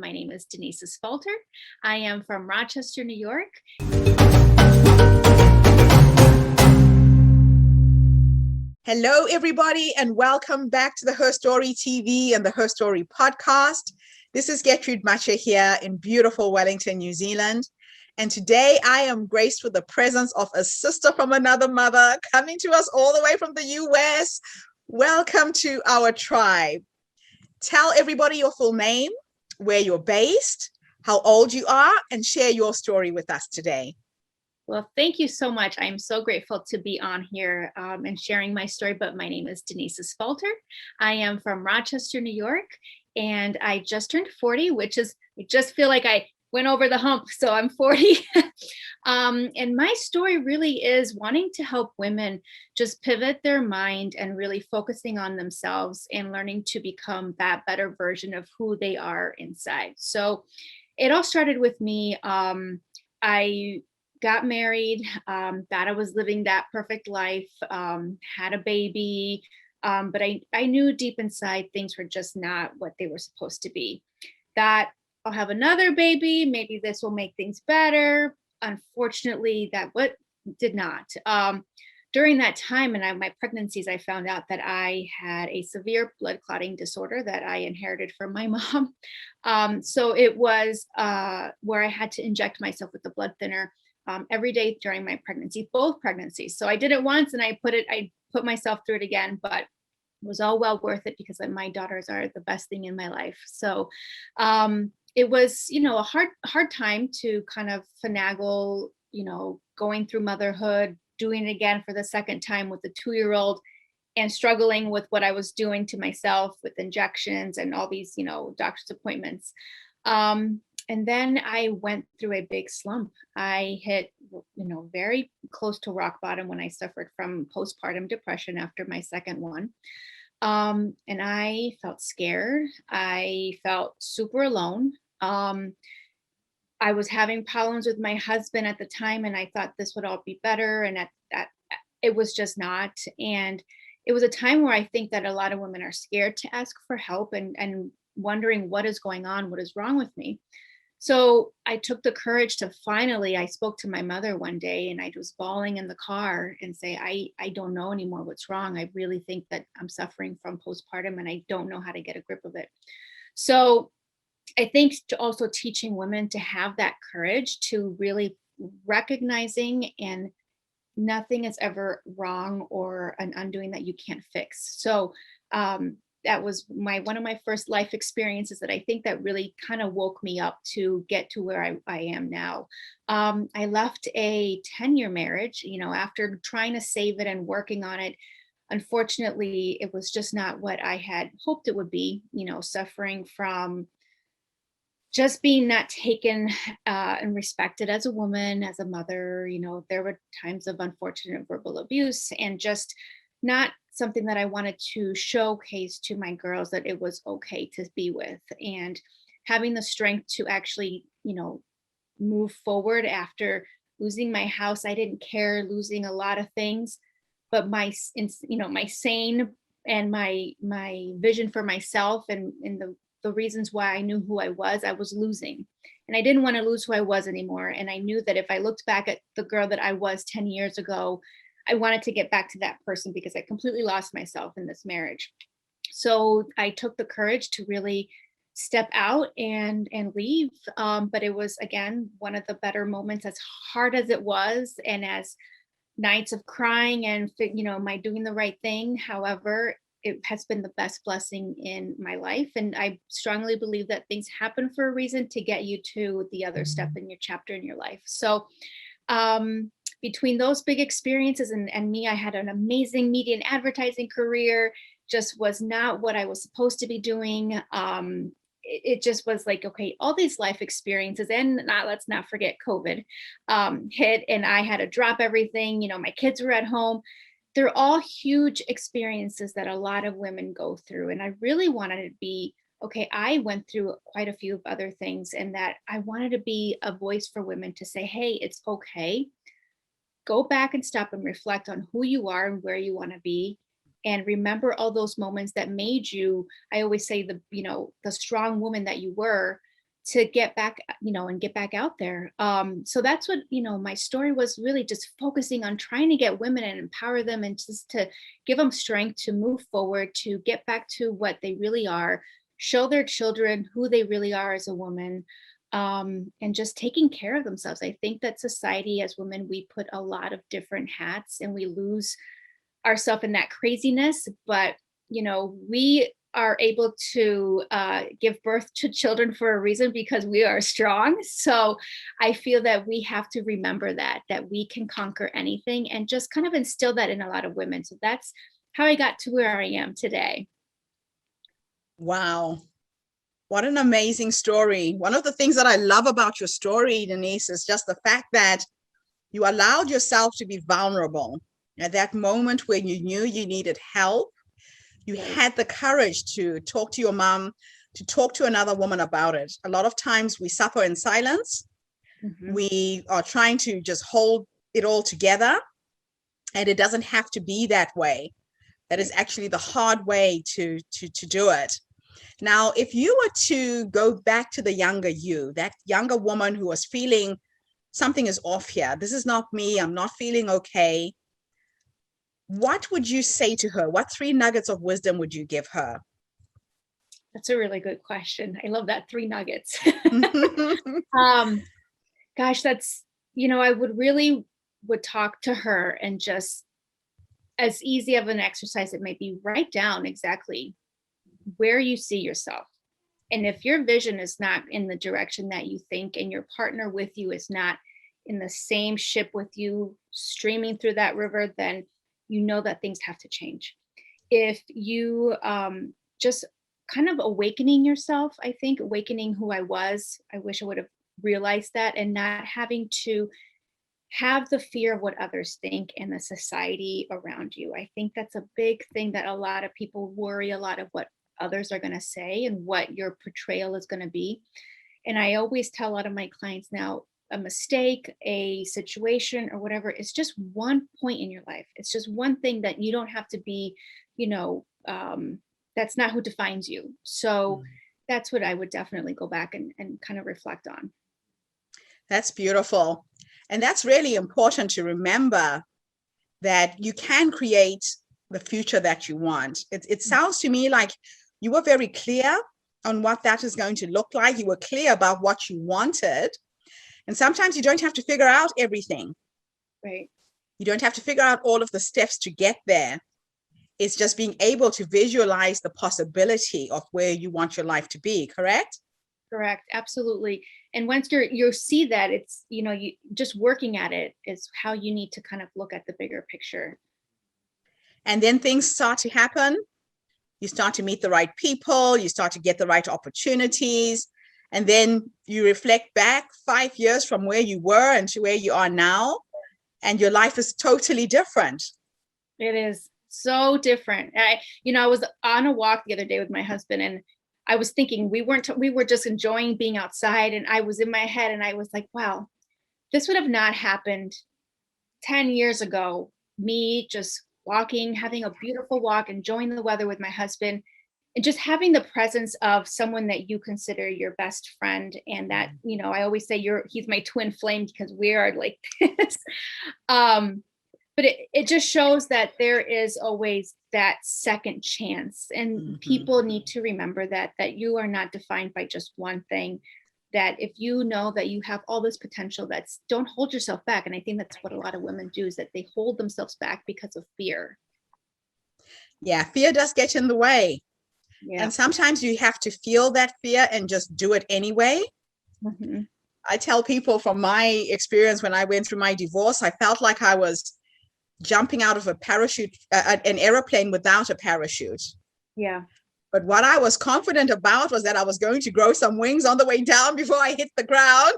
my name is Denisse Espalter. I am from Rochester, New York. Hello, everybody, and welcome back to the Herstory TV and the Herstory podcast. This is Gertrude Matcha here in beautiful Wellington, New Zealand. And today I am graced with the presence of a sister from another mother coming to us all the way from the US. Welcome to our tribe. Tell everybody your full name, where you're based, how old you are, and share your story with us today. Well, thank you so much. I'm so grateful to be on here and sharing my story, but my name is Denisse Espalter. I am from Rochester, New York, and I just turned 40, which is, I just feel like I went over the hump, so I'm 40. And my story really is wanting to help women just pivot their mind and really focusing on themselves and learning to become that better version of who they are inside. So it all started with me. I got married, thought I was living that perfect life, had a baby, but I knew deep inside things were just not what they were supposed to be. That I'll have another baby, maybe this will make things better. Unfortunately, that what did not. During that time in my pregnancies, I found out that I had a severe blood clotting disorder that I inherited from my mom. So it was where I had to inject myself with the blood thinner every day during my pregnancy, both pregnancies. So I did it once and I put myself through it again, but it was all well worth it because my daughters are the best thing in my life. So it was, a hard time to kind of finagle, going through motherhood, doing it again for the second time with a 2-year-old and struggling with what I was doing to myself with injections and all these, doctor's appointments. And then I went through a big slump. I hit, very close to rock bottom when I suffered from postpartum depression after my second one. And I felt scared. I felt super alone. I was having problems with my husband at the time, and I thought this would all be better. And that it was just not. And it was a time where I think that a lot of women are scared to ask for help and wondering what is going on, what is wrong with me. So I took the courage to I spoke to my mother one day and I was bawling in the car and say, I don't know anymore what's wrong. I really think that I'm suffering from postpartum and I don't know how to get a grip of it. So I think to also teaching women to have that courage to really recognizing and nothing is ever wrong or an undoing that you can't fix. So that was one of my first life experiences that I think that really kind of woke me up to get to where I am now. I left a 10-year marriage, after trying to save it and working on it. Unfortunately, it was just not what I had hoped it would be, suffering from just being not taken and respected as a woman, as a mother. There were times of unfortunate verbal abuse and just not something that I wanted to showcase to my girls that it was okay to be with, and having the strength to actually, move forward after losing my house. I didn't care losing a lot of things, but my sane and my vision for myself and the reasons why I knew who I was losing. And I didn't want to lose who I was anymore. And I knew that if I looked back at the girl that I was 10 years ago, I wanted to get back to that person because I completely lost myself in this marriage. So I took the courage to really step out and leave. But it was, again, one of the better moments, as hard as it was, and as nights of crying and, am I doing the right thing? However, it has been the best blessing in my life. And I strongly believe that things happen for a reason to get you to the other step in your chapter in your life. So, between those big experiences and me, I had an amazing media and advertising career, just was not what I was supposed to be doing. It just was like, okay, all these life experiences, and let's not forget COVID hit, and I had to drop everything. My kids were at home. They're all huge experiences that a lot of women go through. And I really wanted to be, okay, I went through quite a few other things, and that I wanted to be a voice for women to say, hey, it's okay. Go back and stop and reflect on who you are and where you want to be, and remember all those moments that made you, I always say, the strong woman that you were, to get back, and get back out there. So that's what, my story was really just focusing on trying to get women and empower them and just to give them strength to move forward, to get back to what they really are, show their children who they really are as a woman, and just taking care of themselves. I think that society as women, we put a lot of different hats and we lose ourselves in that craziness, but we are able to give birth to children for a reason because we are strong. So I feel that we have to remember that we can conquer anything and just kind of instill that in a lot of women. So that's how I got to where I am today. Wow. What an amazing story. One of the things that I love about your story, Denisse, is just the fact that you allowed yourself to be vulnerable at that moment when you knew you needed help. You had the courage to talk to your mom, to talk to another woman about it. A lot of times we suffer in silence. Mhm. We are trying to just hold it all together. And it doesn't have to be that way. That is actually the hard way to do it. Now, if you were to go back to the younger you, that younger woman who was feeling something is off here, this is not me, I'm not feeling okay, what would you say to her? What 3 nuggets of wisdom would you give her? That's a really good question. I love that 3 nuggets. um, Gosh, that's, I would talk to her and just, as easy of an exercise it may be, write down exactly where you see yourself. And if your vision is not in the direction that you think, and your partner with you is not in the same ship with you, streaming through that river, then that things have to change. If you just kind of awakening yourself, I think awakening who I was, I wish I would have realized that, and not having to have the fear of what others think and the society around you. I think that's a big thing that a lot of people worry a lot of what others are going to say and what your portrayal is going to be. And I always tell a lot of my clients now, a mistake, a situation, or whatever, it's just one point in your life. It's just one thing that you don't have to be, that's not who defines you. So that's what I would definitely go back and kind of reflect on. That's beautiful. And that's really important to remember, that you can create the future that you want. It sounds to me like you were very clear on what that is going to look like. You were clear about what you wanted. And sometimes you don't have to figure out everything. Right. You don't have to figure out all of the steps to get there. It's just being able to visualize the possibility of where you want your life to be, correct? Correct. Absolutely. And once you see that, it's, you just working at it is how you need to kind of look at the bigger picture. And then things start to happen. You start to meet the right people, you start to get the right opportunities. And then you reflect back 5 years from where you were and to where you are now, and your life is totally different. It is so different. I was on a walk the other day with my husband, and I was thinking we were just enjoying being outside, and I was in my head and I was like, wow, this would have not happened 10 years ago. Me just walking, having a beautiful walk, enjoying the weather with my husband, and just having the presence of someone that you consider your best friend. And that, I always say he's my twin flame because we are like this. But it just shows that there is always that second chance, and people need to remember that you are not defined by just one thing. That if you know that you have all this potential, don't hold yourself back. And I think that's what a lot of women do, is that they hold themselves back because of fear. Yeah, fear does get in the way. Yeah. And sometimes you have to feel that fear and just do it anyway. Mm-hmm. I tell people from my experience, when I went through my divorce, I felt like I was jumping out of a parachute, an airplane without a parachute. Yeah. But what I was confident about was that I was going to grow some wings on the way down before I hit the ground.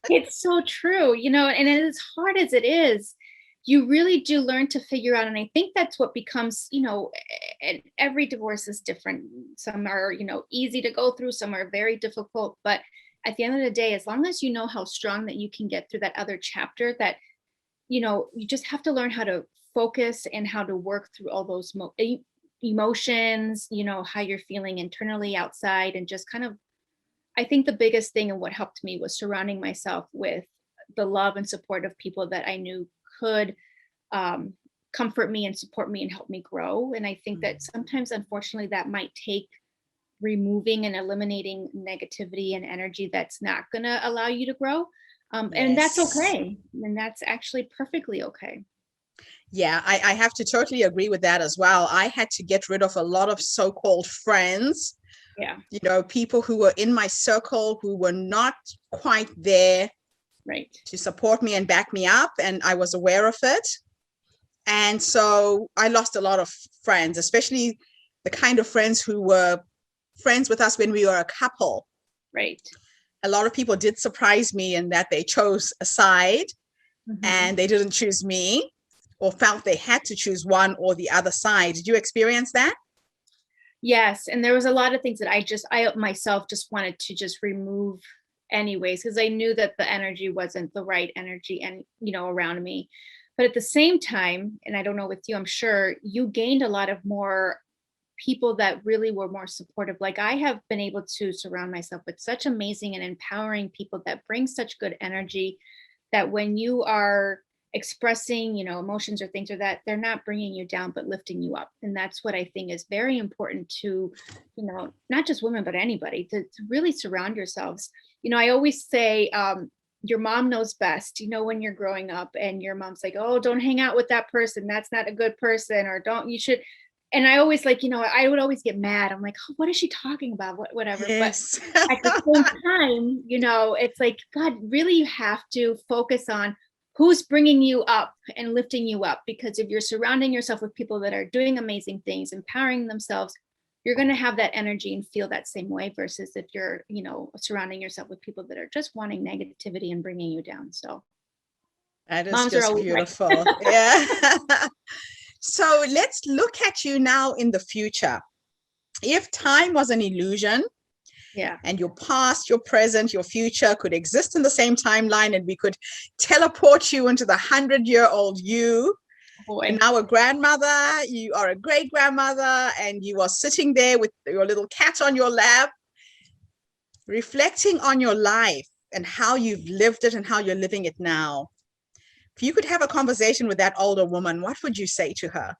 It's so true, and as hard as it is, you really do learn to figure out. And I think that's what becomes, and every divorce is different. Some are, easy to go through, some are very difficult. But at the end of the day, as long as you know how strong that you can get through that other chapter, that, you just have to learn how to focus and how to work through all those emotions, how you're feeling internally, outside, and just kind of I think the biggest thing and what helped me was surrounding myself with the love and support of people that I knew could um, comfort me and support me and help me grow. And I think that sometimes, unfortunately, that might take removing and eliminating negativity and energy that's not going to allow you to grow. And that's Yes. okay. And that's actually perfectly okay. Yeah, I have to totally agree with that as well. I had to get rid of a lot of so-called friends, Yeah. people who were in my circle who were not quite there Right. to support me and back me up. And I was aware of it. And so I lost a lot of friends, especially the kind of friends who were friends with us when we were a couple. Right. A lot of people did surprise me in that they chose a side Mhm. and they didn't choose me or felt they had to choose one or the other side. Did you experience that? Yes, and there was a lot of things that I myself just wanted to just remove anyways, because I knew that the energy wasn't the right energy and around me. But at the same time, and I don't know with you, I'm sure you gained a lot of more people that really were more supportive. Like I have been able to surround myself with such amazing and empowering people that bring such good energy that when you are expressing emotions or things or that they're not bringing you down but lifting you up. And that's what I think is very important to not just women but anybody to really surround yourselves. I always say your mom knows best, when you're growing up and your mom's like, oh, don't hang out with that person, that's not a good person, or don't you should. And I always like, I would always get mad. I'm like, oh, what is she talking about, whatever. But Yes. at the same time, it's like, God, really, you have to focus on who's bringing you up and lifting you up. Because if you're surrounding yourself with people that are doing amazing things, empowering themselves, you're going to have that energy and feel that same way versus if you're, surrounding yourself with people that are just wanting negativity and bringing you down. So That is moms are just always right. beautiful. Yeah. So let's look at you now in the future. If time was an illusion Yeah. and your past, your present, your future could exist in the same timeline, and we could teleport you into the 100-year-old you, you're Boy. now a grandmother, you are a great grandmother, and you are sitting there with your little cat on your lap, reflecting on your life and how you've lived it and how you're living it now. If you could have a conversation with that older woman, what would you say to her?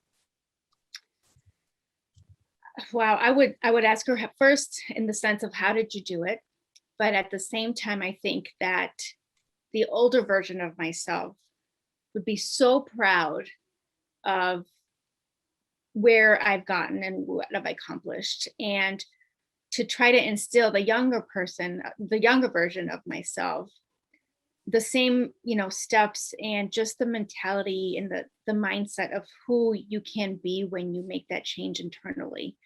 Wow, I would ask her first in the sense of how did you do it? But at the same time, I think that the older version of myself would be so proud of where I've gotten and what I've accomplished, and to try to instill the younger version of myself, the same, steps and just the mentality and the mindset of who you can be when you make that change internally.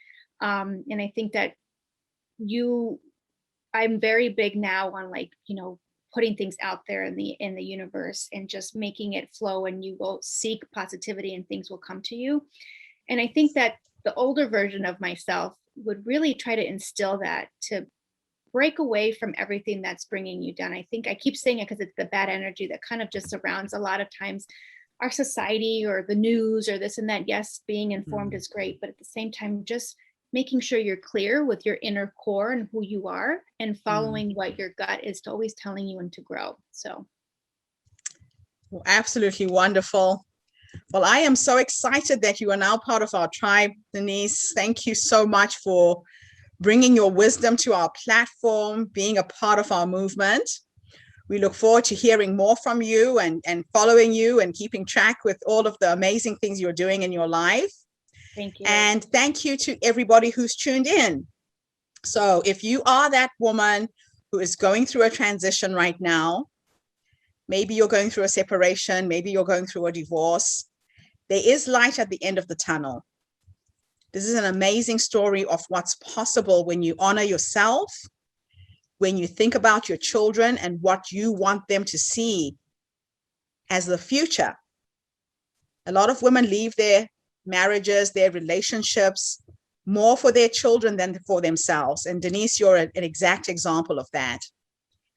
And I think that you I'm very big now on like, putting things out there in the universe and just making it flow, and you will seek positivity and things will come to you. And I think that the older version of myself would really try to instill that, to break away from everything that's bringing you down. I think I keep saying it because it's the bad energy that kind of just surrounds a lot of times our society or the news or this and that. Yes, being informed Mm. is great, but at the same time, just making sure you're clear with your inner core and who you are and Mm. following what your gut is always telling you and to grow. So, Absolutely wonderful. Well, I am so excited that you are now part of our tribe, Denisse. Thank you so much for bringing your wisdom to our platform, being a part of our movement. We look forward to hearing more from you and following you and keeping track with all of the amazing things you're doing in your life. thank you. And thank you to everybody who's tuned in. So if you are that woman who is going through a transition right now, maybe you're going through a separation, maybe you're going through a divorce, there is light at the end of the tunnel. This is an amazing story of what's possible when you honor yourself, when you think about your children and what you want them to see as the future. A lot of women leave their marriages, their relationships, more for their children than for themselves. And Denisse, you're an exact example of that.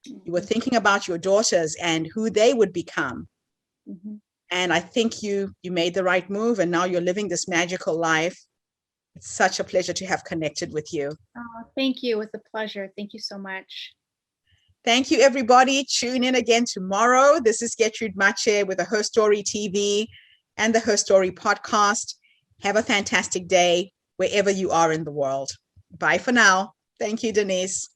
You were thinking about your daughters and who they would become. Mhm. And I think you made the right move, and now you're living this magical life It's such a pleasure to have connected with you. Oh, thank you. It was a pleasure. Thank you so much. Thank you, everybody. Tune in again tomorrow. This is Gertrude Mache with the Herstory TV and the Herstory podcast. Have a fantastic day wherever you are in the world. Bye for now. Thank you, Denisse.